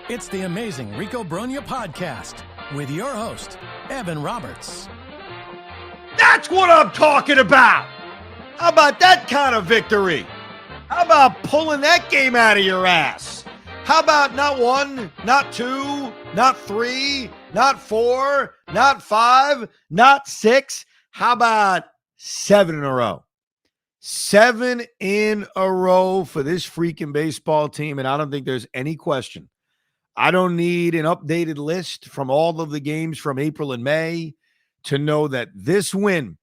It's the amazing Rico Brogna podcast with your host, Evan Roberts. That's what I'm talking about. How about that kind of victory? How about pulling that game out of your ass? How about not 1, not 2, not 3, not 4, not 5, not 6? How about 7 in a row? 7 in a row for this freaking baseball team, and I don't think there's any question. I don't need an updated list from all of the games from April and May to know that this win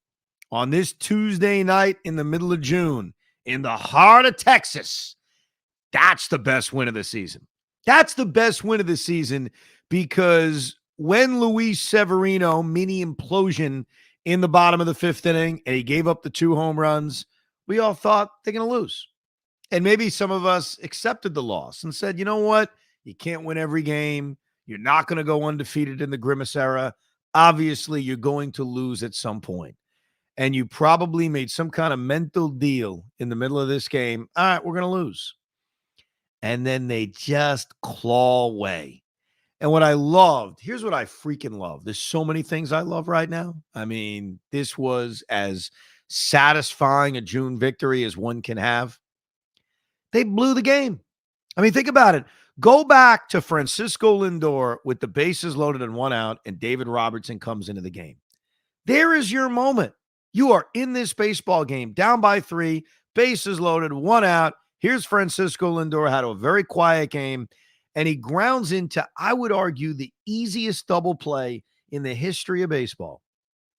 on this Tuesday night in the middle of June in the heart of Texas, that's the best win of the season. That's the best win of the season because when Luis Severino mini implosion in the bottom of the 5th inning and he gave up the 2 home runs, we all thought they're going to lose. And maybe some of us accepted the loss and said, you know what? You can't win every game. You're not going to go undefeated in the Grimace era. Obviously, you're going to lose at some point. And you probably made some kind of mental deal in the middle of this game. All right, we're going to lose. And then they just claw away. And what I loved, here's what I freaking love. There's so many things I love right now. I mean, this was as satisfying a June victory as one can have. They blew the game. I mean, think about it. Go back to Francisco Lindor with the bases loaded and 1 out, and David Robertson comes into the game. There is your moment. You are in this baseball game, down by 3, bases loaded, 1 out. Here's Francisco Lindor, had a very quiet game, and he grounds into, I would argue, the easiest double play in the history of baseball.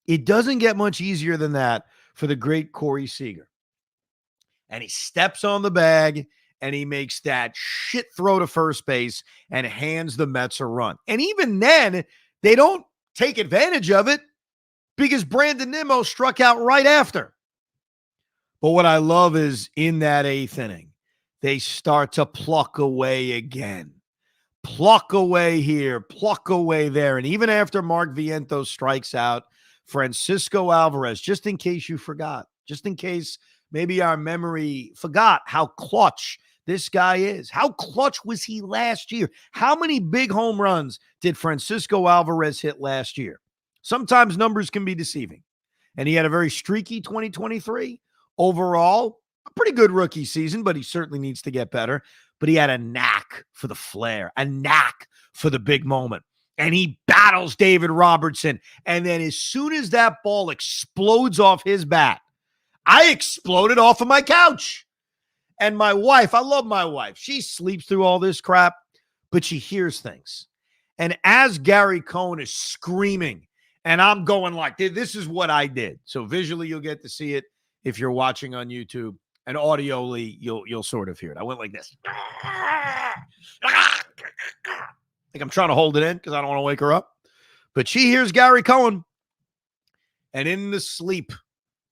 It doesn't get much easier than that for the great Corey Seager. And he steps on the bag, and he makes that shit throw to first base and hands the Mets a run. And even then, they don't take advantage of it because Brandon Nimmo struck out right after. But what I love is in that 8th inning, they start to pluck away again. Pluck away here, pluck away there. And even after Mark Vientos strikes out, Francisco Alvarez, just in case you forgot, just in case maybe our memory forgot how clutch this guy is. How clutch was he last year? How many big home runs did Francisco Alvarez hit last year? Sometimes numbers can be deceiving. And he had a very streaky 2023. Overall, a pretty good rookie season, but he certainly needs to get better. But he had a knack for the flair, a knack for the big moment. And he battles David Robertson. And then as soon as that ball explodes off his bat, I exploded off of my couch. And my wife, I love my wife. She sleeps through all this crap, but she hears things. And as Gary Cohen is screaming, and I'm going like, this is what I did. So visually, you'll get to see it if you're watching on YouTube. And audioly, you'll sort of hear it. I went like this. Like I'm trying to hold it in because I don't want to wake her up. But she hears Gary Cohen. And in the sleep,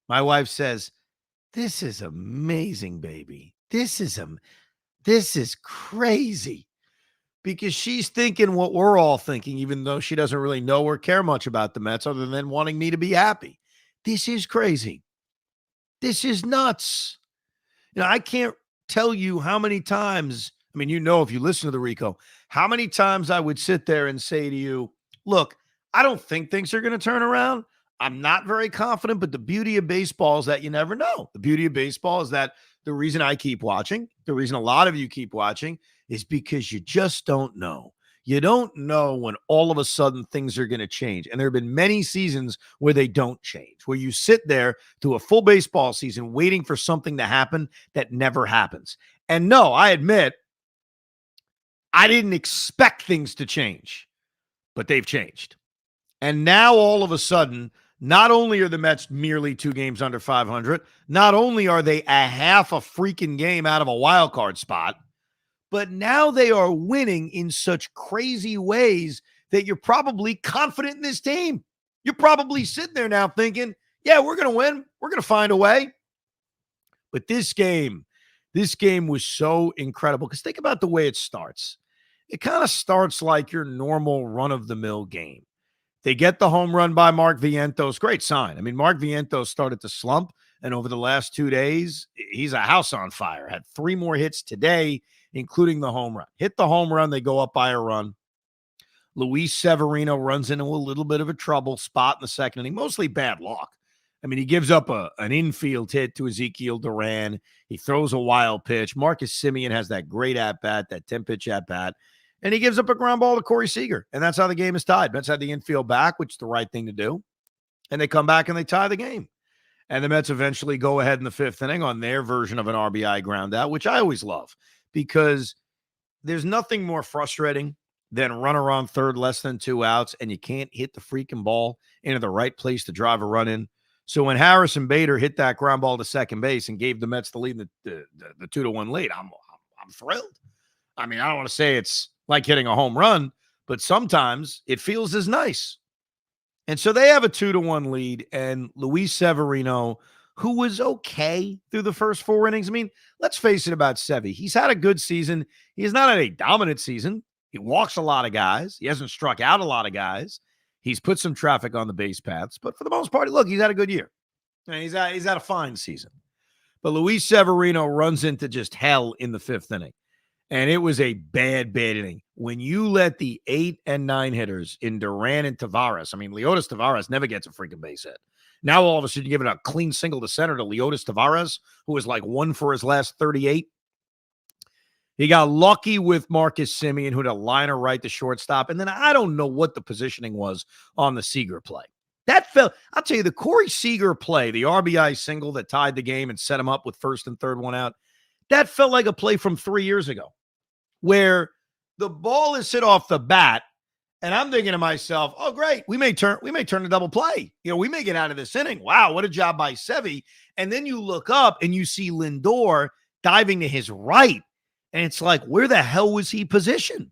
my wife says, this is amazing, baby. This is crazy. Because she's thinking what we're all thinking, even though she doesn't really know or care much about the Mets other than wanting me to be happy. This is crazy. This is nuts. You know, I can't tell you how many times, I mean, you know, if you listen to the Rico, how many times I would sit there and say to you, look, I don't think things are going to turn around. I'm not very confident, but the beauty of baseball is that you never know. The beauty of baseball is that the reason I keep watching, the reason a lot of you keep watching is because you just don't know. You don't know when all of a sudden things are going to change. And there have been many seasons where they don't change, where you sit there through a full baseball season waiting for something to happen that never happens. And no, I admit, I didn't expect things to change, but they've changed. And now all of a sudden, not only are the Mets merely 2 games under 500, not only are they a half a freaking game out of a wild card spot, but now they are winning in such crazy ways that you're probably confident in this team. You're probably sitting there now thinking, yeah, we're going to win. We're going to find a way. But this game was so incredible because think about the way it starts. It kind of starts like your normal run-of-the-mill game. They get the home run by Mark Vientos. Great sign. I mean, Mark Vientos started to slump. And over the last 2 days, he's a house on fire. Had 3 more hits today, including the home run. Hit the home run, they go up by a run. Luis Severino runs into a little bit of a trouble spot in the second inning, mostly bad luck. I mean, he gives up an infield hit to Ezekiel Duran. He throws a wild pitch. Marcus Semien has that great at-bat, that 10-pitch at-bat, and he gives up a ground ball to Corey Seager, and that's how the game is tied. Mets had the infield back, which is the right thing to do, and they come back and they tie the game. And the Mets eventually go ahead in the 5th inning on their version of an RBI ground out, which I always love because there's nothing more frustrating than runner on third, less than 2 outs, and you can't hit the freaking ball into the right place to drive a run in. So when Harrison Bader hit that ground ball to second base and gave the Mets the lead, the 2-1 lead, I'm thrilled. I mean, I don't want to say it's like hitting a home run, but sometimes it feels as nice. And so they have a 2-1 lead, and Luis Severino, who was okay through the first 4 innings. I mean, let's face it about Sevy. He's had a good season. He's not had a dominant season. He walks a lot of guys. He hasn't struck out a lot of guys. He's put some traffic on the base paths. But for the most part, look, he's had a good year. And he's had a fine season. But Luis Severino runs into just hell in the 5th inning. And it was a bad inning. When you let the 8 and 9 hitters in Duran and Tavares, I mean, Leotis Tavares never gets a freaking base hit. Now all of a sudden you're giving a clean single to center to Leotis Tavares, who was like 1 for his last 38. He got lucky with Marcus Semien, who had a liner right to shortstop. And then I don't know what the positioning was on the Seager play. That felt, I'll tell you, the Corey Seager play, the RBI single that tied the game and set him up with first and third one out, that felt like a play from 3 years ago where the ball is hit off the bat. And I'm thinking to myself, oh, great, we may turn a double play. You know, we may get out of this inning. Wow, what a job by Sevy. And then you look up and you see Lindor diving to his right. And it's like, where the hell was he positioned?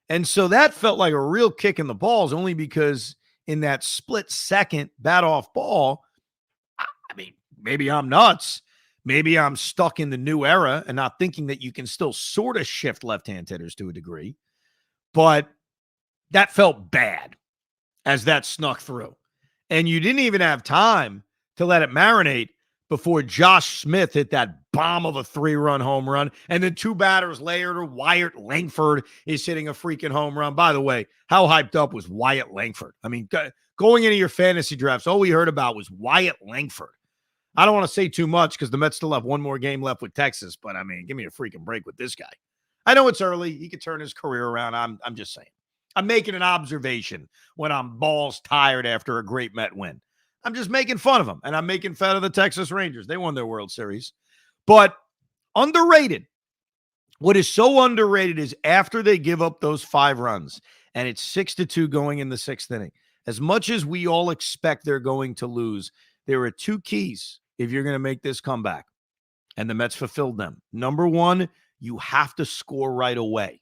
And so that felt like a real kick in the balls, only because in that split second bat off ball, I mean, maybe I'm nuts. Maybe I'm stuck in the new era and not thinking that you can still sort of shift left-hand hitters to a degree. But that felt bad as that snuck through. And you didn't even have time to let it marinate before Josh Smith hit that bomb of a 3-run home run. And then 2 batters later, Wyatt Langford is hitting a freaking home run. By the way, how hyped up was Wyatt Langford? I mean, going into your fantasy drafts, all we heard about was Wyatt Langford. I don't want to say too much because the Mets still have 1 more game left with Texas, but I mean, give me a freaking break with this guy. I know it's early. He could turn his career around. I'm just saying. I'm making an observation when I'm balls tired after a great Met win. I'm just making fun of him, and I'm making fun of the Texas Rangers. They won their World Series. But underrated. What is so underrated is after they give up those 5 runs, and it's 6-2 going in the 6th inning, as much as we all expect they're going to lose, there are 2 keys if you're going to make this comeback, and the Mets fulfilled them. Number 1, you have to score right away.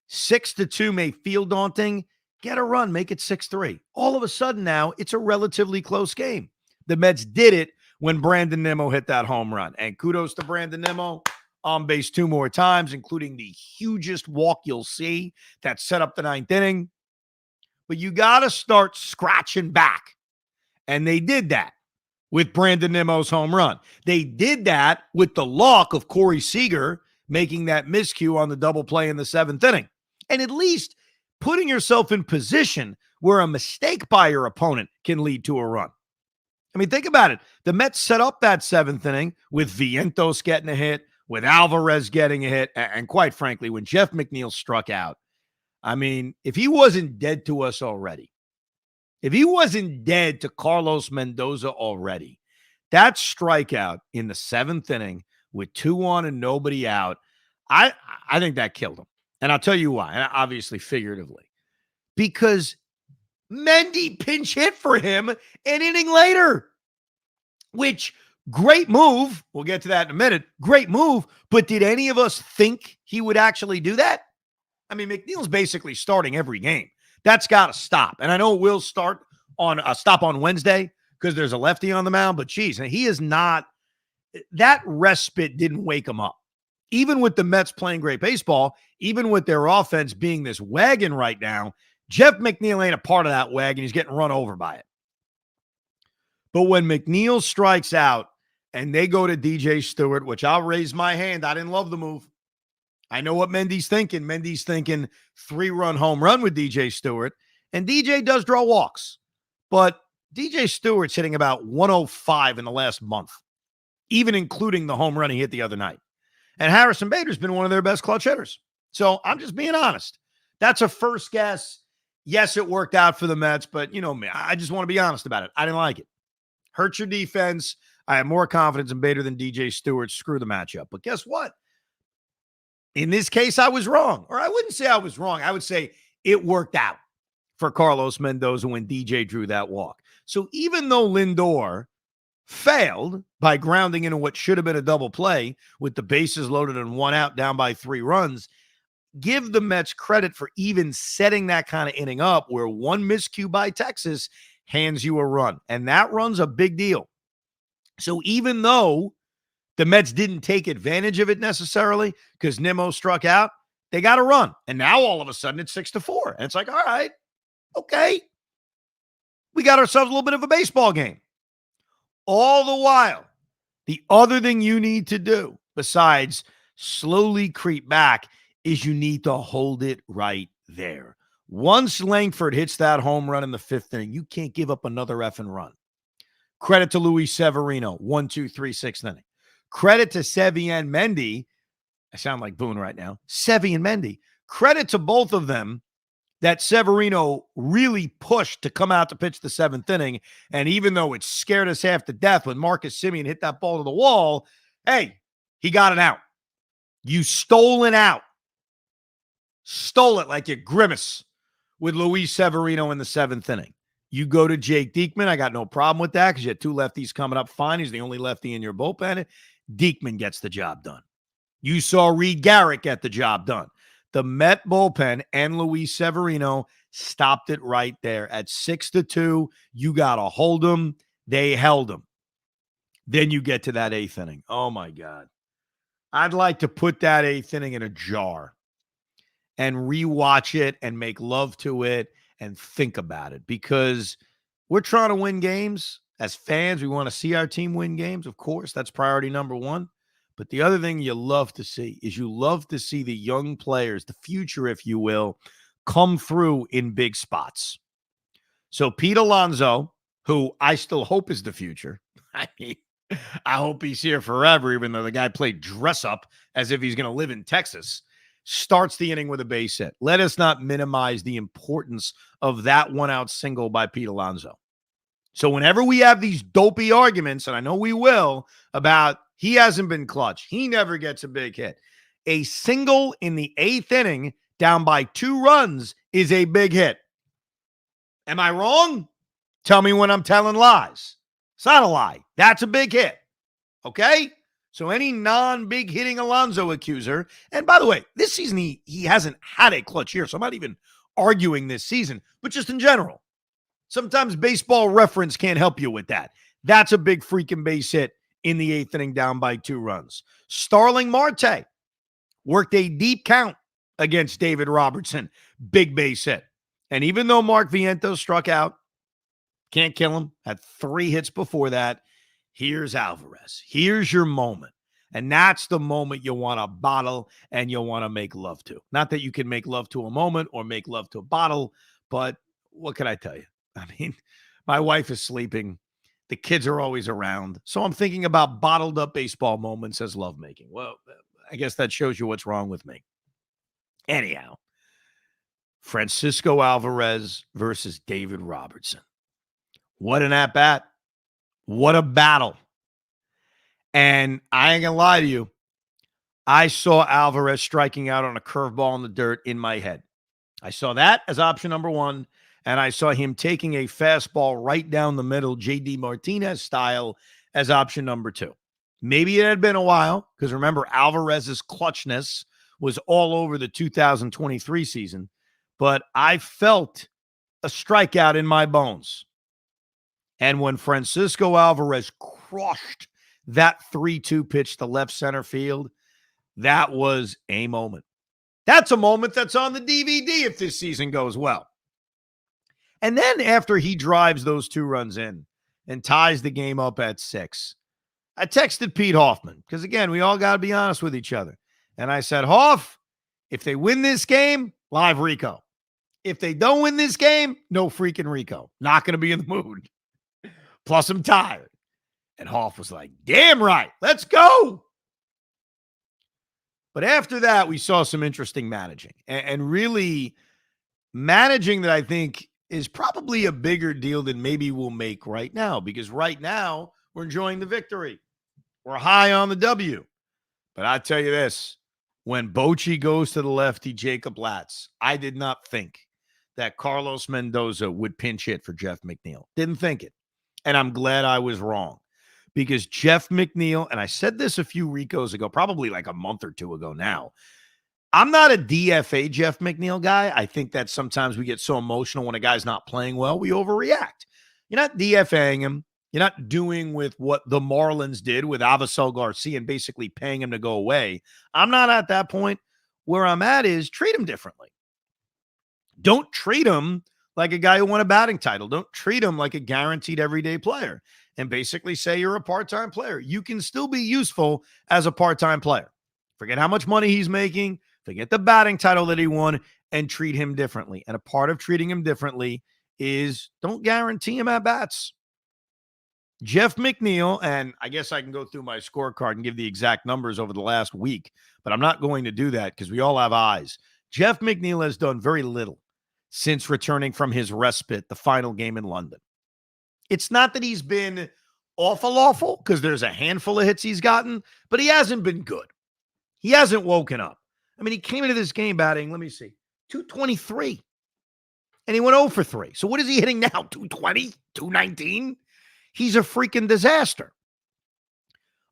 6-2 may feel daunting. Get a run, make it 6-3. All of a sudden now, it's a relatively close game. The Mets did it when Brandon Nimmo hit that home run. And kudos to Brandon Nimmo, on base 2 more times, including the hugest walk you'll see that set up the 9th inning. But you got to start scratching back. And they did that with Brandon Nimmo's home run. They did that with the luck of Corey Seager making that miscue on the double play in the 7th inning. And at least putting yourself in position where a mistake by your opponent can lead to a run. I mean, think about it. The Mets set up that 7th inning with Vientos getting a hit, with Alvarez getting a hit, and quite frankly, when Jeff McNeil struck out, I mean, if he wasn't dead to us already, if he wasn't dead to Carlos Mendoza already, that strikeout in the 7th inning with 2 on and nobody out, I think that killed him. And I'll tell you why, and obviously figuratively. Because Mendy pinch hit for him an inning later, which, great move. We'll get to that in a minute. Great move. But did any of us think he would actually do that? I mean, McNeil's basically starting every game. That's got to stop. And I know it will stop on Wednesday because there's a lefty on the mound, but geez, he is not, that respite didn't wake him up. Even with the Mets playing great baseball, even with their offense being this wagon right now, Jeff McNeil ain't a part of that wagon. He's getting run over by it. But when McNeil strikes out and they go to DJ Stewart, which I'll raise my hand, I didn't love the move. I know what Mendy's thinking. Mendy's thinking 3-run home run with DJ Stewart. And DJ does draw walks. But DJ Stewart's hitting about 105 in the last month, even including the home run he hit the other night. And Harrison Bader's been one of their best clutch hitters. So I'm just being honest. That's a first guess. Yes, it worked out for the Mets, but you know me, I just want to be honest about it. I didn't like it. Hurt your defense. I have more confidence in Bader than DJ Stewart. Screw the matchup. But guess what? In this case, I was wrong. Or I wouldn't say I was wrong. I would say it worked out for Carlos Mendoza when DJ drew that walk. So even though Lindor failed by grounding into what should have been a double play with the bases loaded and 1 out down by 3 runs, give the Mets credit for even setting that kind of inning up where one miscue by Texas hands you a run. And that run's a big deal. So even though the Mets didn't take advantage of it necessarily because Nimmo struck out, they got a run. And now all of a sudden it's 6-4. And it's like, all right, okay. We got ourselves a little bit of a baseball game. All the while, the other thing you need to do besides slowly creep back is you need to hold it right there. Once Langford hits that home run in the 5th inning, you can't give up another effing run. Credit to Luis Severino, 1, 2, 3, 6th inning. Credit to Sevy and Mendy. I sound like Boone right now. Sevy and Mendy. Credit to both of them that Severino really pushed to come out to pitch the 7th inning. And even though it scared us half to death when Marcus Semien hit that ball to the wall, hey, he got it out. You stole it out. Stole it like you grimace with Luis Severino in the 7th inning. You go to Jake Diekman. I got no problem with that because you had 2 lefties coming up fine. He's the only lefty in your bullpen. Diekman gets the job done. You saw Reed Garrett get the job done. The Met bullpen and Luis Severino stopped it right there. At 6-2, you got to hold them. They held them. Then you get to that 8th inning. Oh, my God. I'd like to put that 8th inning in a jar and rewatch it and make love to it and think about it because we're trying to win games. As fans, we want to see our team win games. Of course, that's priority number 1. But the other thing you love to see is you love to see the young players, the future, if you will, come through in big spots. So Pete Alonso, who I still hope is the future. I mean, I hope he's here forever, even though the guy played dress up as if he's going to live in Texas, starts the inning with a base hit. Let us not minimize the importance of that 1-out single by Pete Alonso. So whenever we have these dopey arguments, and I know we will, about he hasn't been clutch, he never gets a big hit, a single in the 8th inning down by 2 runs is a big hit. Am I wrong? Tell me when I'm telling lies. It's not a lie. That's a big hit. Okay? So any non-big hitting Alonso accuser, and by the way, this season he hasn't had a clutch year, so I'm not even arguing this season, but just in general. Sometimes Baseball Reference can't help you with that. That's a big freaking base hit in the 8th inning down by 2 runs. Starling Marte worked a deep count against David Robertson. Big base hit. And even though Mark Vientos struck out, can't kill him, had 3 hits before that, here's Alvarez. Here's your moment. And that's the moment you want to bottle and you want to make love to. Not that you can make love to a moment or make love to a bottle, but what can I tell you? I mean, my wife is sleeping. The kids are always around. So I'm thinking about bottled up baseball moments as lovemaking. Well, I guess that shows you what's wrong with me. Anyhow, Francisco Alvarez versus David Robertson. What an at-bat. What a battle. And I ain't gonna lie to you. I saw Alvarez striking out on a curveball in the dirt in my head. I saw that as option number 1. And I saw him taking a fastball right down the middle, J.D. Martinez style, as option number 2. Maybe it had been a while, because remember, Alvarez's clutchness was all over the 2023 season. But I felt a strikeout in my bones. And when Francisco Alvarez crushed that 3-2 pitch to left center field, that was a moment. That's a moment that's on the DVD if this season goes well. And then after he drives those 2 runs in, and ties the game up at 6. I texted Pete Hoffman because, again, we all got to be honest with each other. And I said, Hoff, if they win this game, live Rico. If they don't win this game, no freaking Rico. Not going to be in the mood. Plus, I'm tired. And Hoff was like, damn right, let's go. But after that, we saw some interesting managing. And really managing that I think is probably a bigger deal than maybe we'll make right now. Because right now, we're enjoying the victory. We're high on the W. But I tell you this, when Bochy goes to the lefty Jacob Latz, I did not think that Carlos Mendoza would pinch hit for Jeff McNeil. Didn't think it. And I'm glad I was wrong. Because Jeff McNeil, and I said this a few Ricos ago, probably like a month or two ago now, I'm not a DFA Jeff McNeil guy. I think that sometimes we get so emotional when a guy's not playing well, we overreact. You're not DFAing him. You're not doing with what the Marlins did with Avisel Garcia and basically paying him to go away. I'm not at that point. Where I'm at is treat him differently. Don't treat him like a guy who won a batting title. Don't treat him like a guaranteed everyday player and basically say you're a part-time player. You can still be useful as a part-time player. Forget how much money he's making. Forget the batting title that he won and treat him differently. And a part of treating him differently is don't guarantee him at bats. Jeff McNeil, and I guess I can go through my scorecard and give the exact numbers over the last week, but I'm not going to do that because we all have eyes. Jeff McNeil has done very little since returning from his respite, the final game in London. It's not that he's been awful, because there's a handful of hits he's gotten, but he hasn't been good. He hasn't woken up. I mean, he came into this game batting, let me see, 223. And he went 0 for 3. So what is he hitting now? 220? 219? He's a freaking disaster.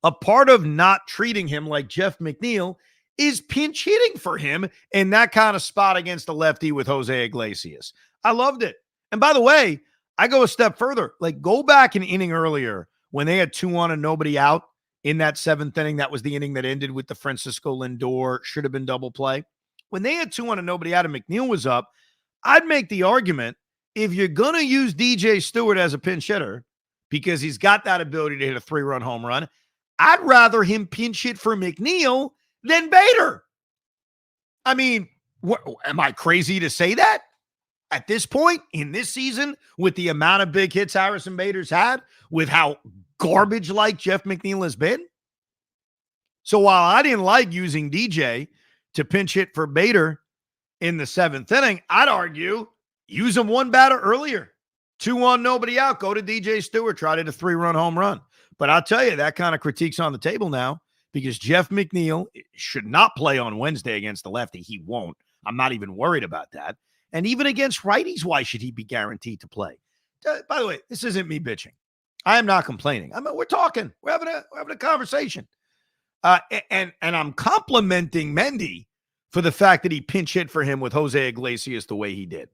A part of not treating him like Jeff McNeil is pinch hitting for him in that kind of spot against the lefty with Jose Iglesias. I loved it. And by the way, I go a step further. Like, go back an inning earlier when they had 2 on and nobody out in that 7th inning. That was the inning that ended with the Francisco Lindor should have been double play. When they had 2 on and nobody out and McNeil was up, I'd make the argument, if you're going to use DJ Stewart as a pinch hitter because he's got that ability to hit a 3-run home run, I'd rather him pinch hit for McNeil than Bader. I mean, am I crazy to say that? At this point in this season, with the amount of big hits Harrison Bader's had, with how garbage-like Jeff McNeil has been? So while I didn't like using DJ to pinch hit for Bader in the 7th inning, I'd argue use him one batter earlier. 2 on, nobody out. Go to DJ Stewart. Try to hit a 3-run home run. But I'll tell you, that kind of critique's on the table now because Jeff McNeil should not play on Wednesday against the lefty. He won't. I'm not even worried about that. And even against righties, why should he be guaranteed to play? By the way, this isn't me bitching. I am not complaining. We're talking. We're having a conversation. And I'm complimenting Mendy for the fact that he pinch hit for him with Jose Iglesias the way he did.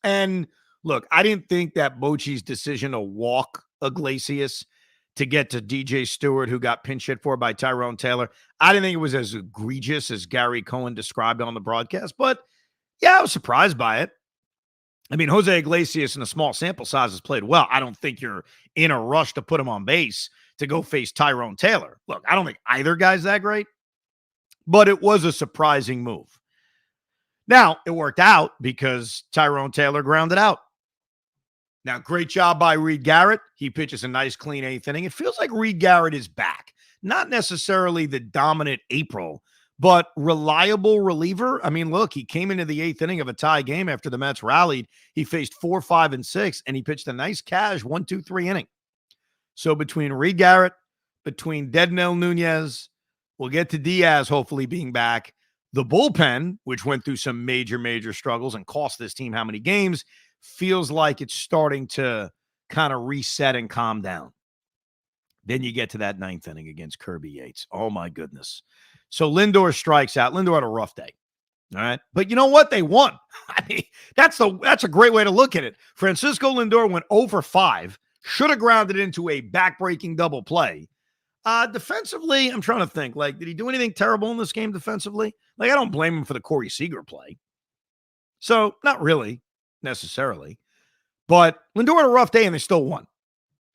And look, I didn't think that Bochy's decision to walk Iglesias to get to DJ Stewart, who got pinch hit for by Tyrone Taylor, I didn't think it was as egregious as Gary Cohen described on the broadcast. But yeah, I was surprised by it. I mean, Jose Iglesias in a small sample size has played well. I don't think you're in a rush to put him on base to go face Tyrone Taylor. Look, I don't think either guy's that great, but it was a surprising move. Now, it worked out because Tyrone Taylor grounded out. Now, great job by Reed Garrett. He pitches a nice, clean 8th inning. It feels like Reed Garrett is back. Not necessarily the dominant April, but reliable reliever. I mean, look, he came into the 8th inning of a tie game after the Mets rallied. He faced 4, 5, and 6, and he pitched a nice cash 1, 2, 3 inning. So between Reed Garrett, between Dednell Nunez, we'll get to Diaz hopefully being back. The bullpen, which went through some major struggles and cost this team how many games, feels like it's starting to kind of reset and calm down. Then you get to that 9th inning against Kirby Yates. Oh, my goodness. So Lindor strikes out. Lindor had a rough day. All right. But you know what? They won. I mean, that's a great way to look at it. Francisco Lindor went 0 for 5. Should have grounded into a backbreaking double play. Defensively, I'm trying to think. Like, did he do anything terrible in this game defensively? Like, I don't blame him for the Corey Seager play. So, not really, necessarily. But Lindor had a rough day, and they still won.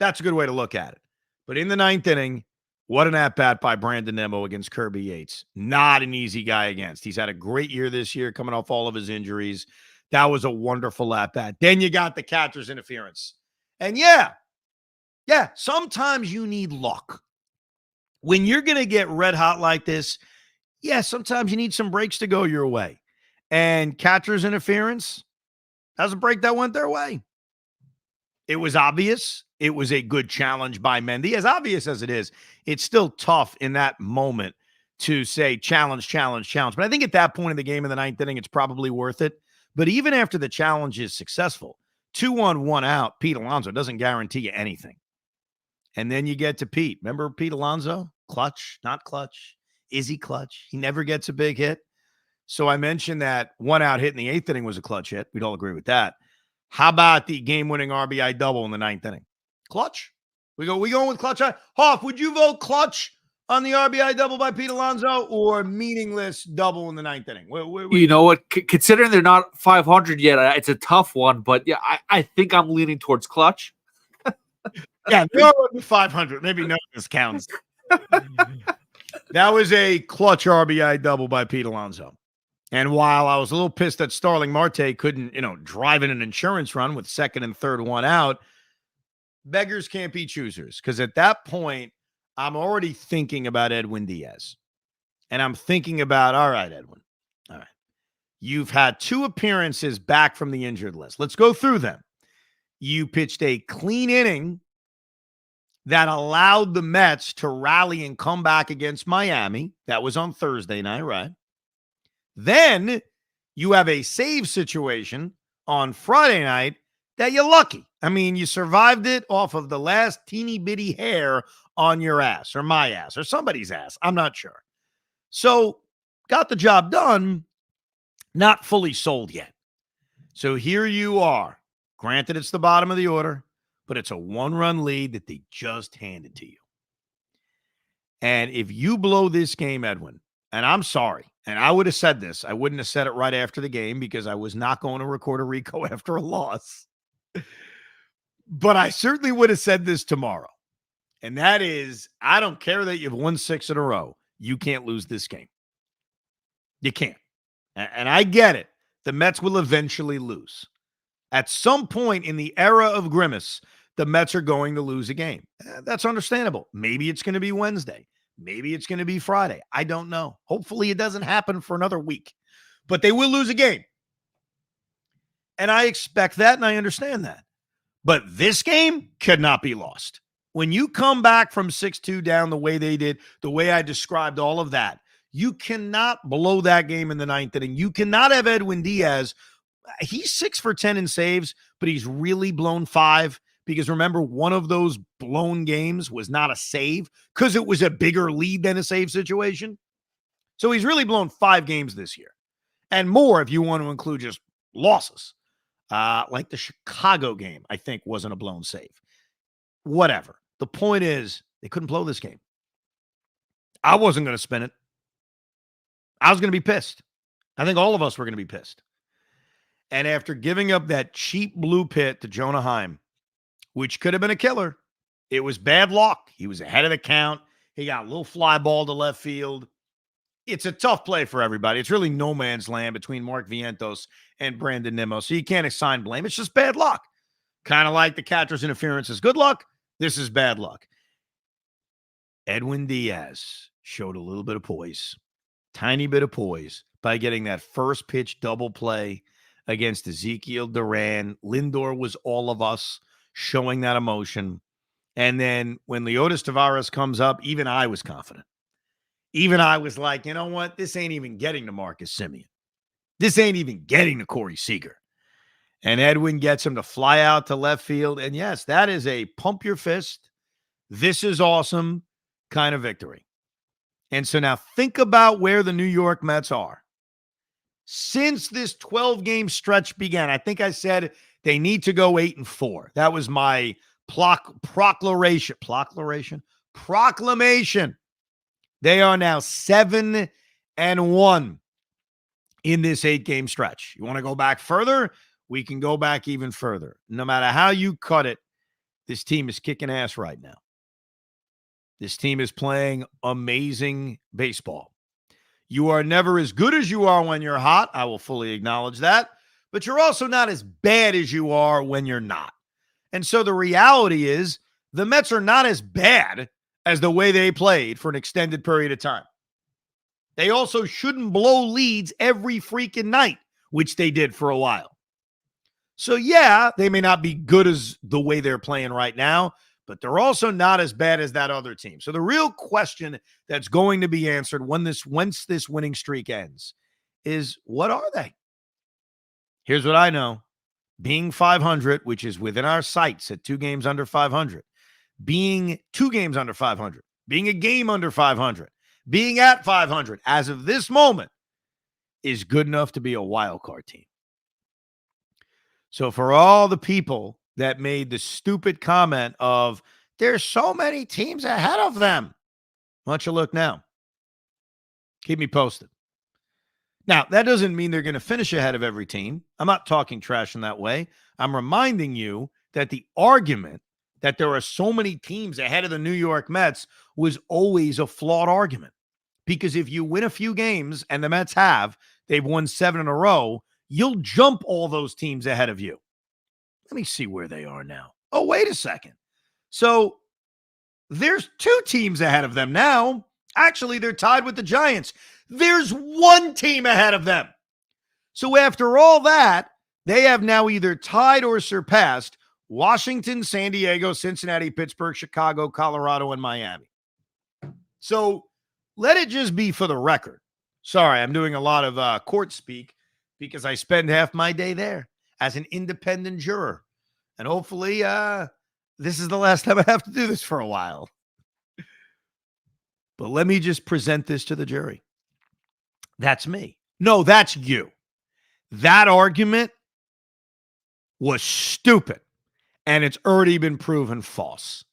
That's a good way to look at it. But in the ninth inning, what an at-bat by Brandon Nimmo against Kirby Yates. Not an easy guy against. He's had a great year this year, coming off all of his injuries. That was a wonderful at-bat. Then you got the catcher's interference. And yeah, sometimes you need luck. When you're going to get red hot like this, sometimes you need some breaks to go your way. And catcher's interference, that's a break that went their way. It was obvious. It was a good challenge by Mendy. As obvious as it is, it's still tough in that moment to say challenge. But I think at that point in the game in the ninth inning, it's probably worth it. But even after the challenge is successful, 2-1, 1 out, Pete Alonso doesn't guarantee you anything. And then you get to Pete. Remember Pete Alonso? Clutch, not clutch. Is he clutch? He never gets a big hit. So I mentioned that 1 out hit in the eighth inning was a clutch hit. We'd all agree with that. How about the game-winning RBI double in the ninth inning? Clutch. We going with clutch. Hoff, would you vote clutch on the RBI double by Pete Alonso or meaningless double in the ninth inning? You know what? Considering they're not 500 yet, it's a tough one. But yeah, I think I'm leaning towards clutch. Yeah, they are 500. Maybe none of this counts. That was a clutch RBI double by Pete Alonso. And while I was a little pissed that Starling Marte couldn't, drive in an insurance run with second and third 1 out, beggars can't be choosers. Because at that point, I'm already thinking about Edwin Diaz. And I'm thinking about, all right, Edwin. All right. You've had 2 appearances back from the injured list. Let's go through them. You pitched a clean inning that allowed the Mets to rally and come back against Miami. That was on Thursday night, right? Then you have a save situation on Friday night that you're lucky. I mean, you survived it off of the last teeny bitty hair on your ass or my ass or somebody's ass. I'm not sure. So got the job done, not fully sold yet. So here you are. Granted, it's the bottom of the order, but it's a 1-run lead that they just handed to you. And if you blow this game, Edwin, and I'm sorry, and I would have said this, I wouldn't have said it right after the game because I was not going to record a Rico after a loss. But I certainly would have said this tomorrow. And that is, I don't care that you've won 6 in a row. You can't lose this game. You can't. And I get it. The Mets will eventually lose. At some point in the era of Grimace, the Mets are going to lose a game. That's understandable. Maybe it's going to be Wednesday. Maybe it's going to be Friday. I don't know. Hopefully it doesn't happen for another week. But they will lose a game. And I expect that, and I understand that. But this game cannot be lost. When you come back from 6-2 down the way they did, the way I described all of that, you cannot blow that game in the ninth inning. You cannot have Edwin Diaz. He's 6 for 10 in saves, but he's really blown 5 because remember, one of those blown games was not a save because it was a bigger lead than a save situation. So he's really blown 5 games this year and more if you want to include just losses. Like the Chicago game, I think wasn't a blown save. Whatever. The point is they couldn't blow this game. I wasn't going to spin it. I was going to be pissed. I think all of us were going to be pissed. And after giving up that cheap blue pit to Jonah Heim, which could have been a killer, it was bad luck. He was ahead of the count. He got a little fly ball to left field. It's a tough play for everybody. It's really no man's land between Mark Vientos and Brandon Nimmo. So you can't assign blame. It's just bad luck. Kind of like the catcher's interference is good luck. This is bad luck. Edwin Diaz showed a little bit of poise, tiny bit of poise by getting that first pitch double play against Ezekiel Duran. Lindor was all of us showing that emotion. And then when Leotis Tavares comes up, even I was confident. Even I was like, you know what? This ain't even getting to Marcus Semien. This ain't even getting to Corey Seager. And Edwin gets him to fly out to left field. And yes, that is a pump your fist. This is awesome kind of victory. And so now think about where the New York Mets are. Since this 12-game stretch began, I think I said they need to go 8-4. That was my proclamation. They are now 7-1 in this 8-game stretch. You want to go back further? We can go back even further. No matter how you cut it, This team is kicking ass right now. This team is playing amazing baseball. You are never as good as you are when you're hot. I will fully acknowledge that. But you're also not as bad as you are when you're not. And so the reality is the Mets are not as bad as the way they played for an extended period of time. They also shouldn't blow leads every freaking night, which they did for a while. So yeah, they may not be good as the way they're playing right now, but they're also not as bad as that other team. So the real question that's going to be answered once this winning streak ends is, what are they? Here's what I know. Being 500, which is within our sights at 2 games under 500, being 2 games under 500, being a game under 500, being at 500 as of this moment is good enough to be a wild card team. So for all the people that made the stupid comment of there's so many teams ahead of them, why don't you look now? Keep me posted. Now, that doesn't mean they're going to finish ahead of every team. I'm not talking trash in that way. I'm reminding you that the argument that there are so many teams ahead of the New York Mets was always a flawed argument. Because if you win a few games, and the Mets they've won 7 in a row, you'll jump all those teams ahead of you. Let me see where they are now. Oh, wait a second. So there's 2 teams ahead of them now. Actually, they're tied with the Giants. There's 1 team ahead of them. So after all that, they have now either tied or surpassed Washington, San Diego, Cincinnati, Pittsburgh, Chicago, Colorado, and Miami. So let it just be for the record. Sorry, I'm doing a lot of court speak because I spend half my day there as an independent juror. And hopefully this is the last time I have to do this for a while. But let me just present this to the jury. That's me. No, that's you. That argument was stupid. And it's already been proven false.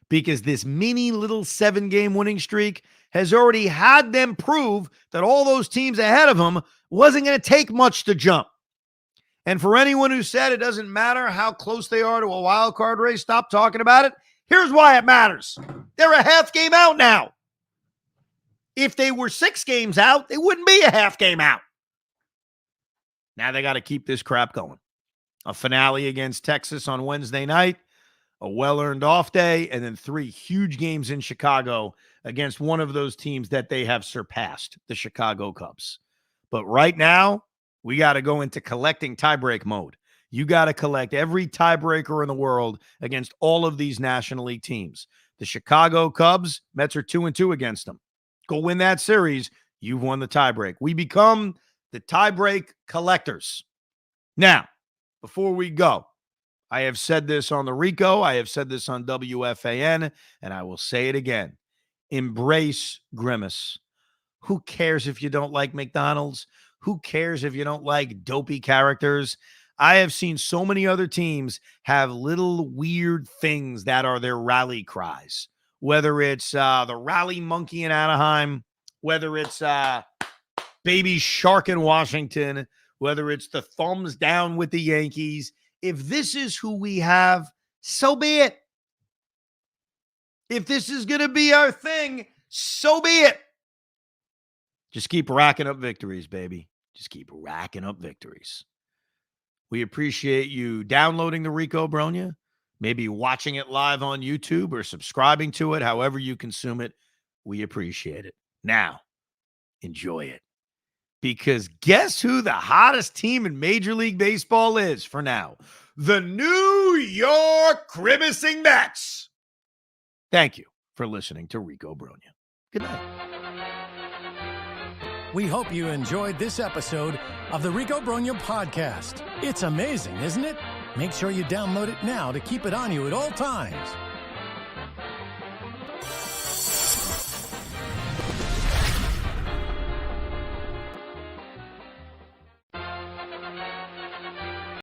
Because this mini little 7-game winning streak has already had them prove that all those teams ahead of them wasn't going to take much to jump. And for anyone who said it doesn't matter how close they are to a wild card race, stop talking about it. Here's why it matters. They're a half game out now. If they were 6 games out, they wouldn't be a half game out. Now they got to keep this crap going. A finale against Texas on Wednesday night, a well-earned off day, and then 3 huge games in Chicago against one of those teams that they have surpassed, the Chicago Cubs. But right now, we got to go into collecting tiebreak mode. You got to collect every tiebreaker in the world against all of these National League teams. The Chicago Cubs, Mets are 2-2 against them. Go win that series, you've won the tiebreak. We become the tiebreak collectors. Now, before we go, I have said this on the Rico, I have said this on WFAN, and I will say it again. Embrace grimace. Who cares if you don't like McDonald's? Who cares if you don't like dopey characters? I have seen so many other teams have little weird things that are their rally cries. Whether it's the rally monkey in Anaheim, whether it's baby shark in Washington, whether it's the thumbs down with the Yankees. If this is who we have, so be it. If this is going to be our thing, so be it. Just keep racking up victories, baby. Just keep racking up victories. We appreciate you downloading the Rico Brogna, maybe watching it live on YouTube or subscribing to it, however you consume it. We appreciate it. Now, enjoy it. Because guess who the hottest team in Major League Baseball is for now? The New York Grimacing Mets. Thank you for listening to Rico Brogna. Good night. We hope you enjoyed this episode of the Rico Brogna podcast. It's amazing, isn't it? Make sure you download it now to keep it on you at all times.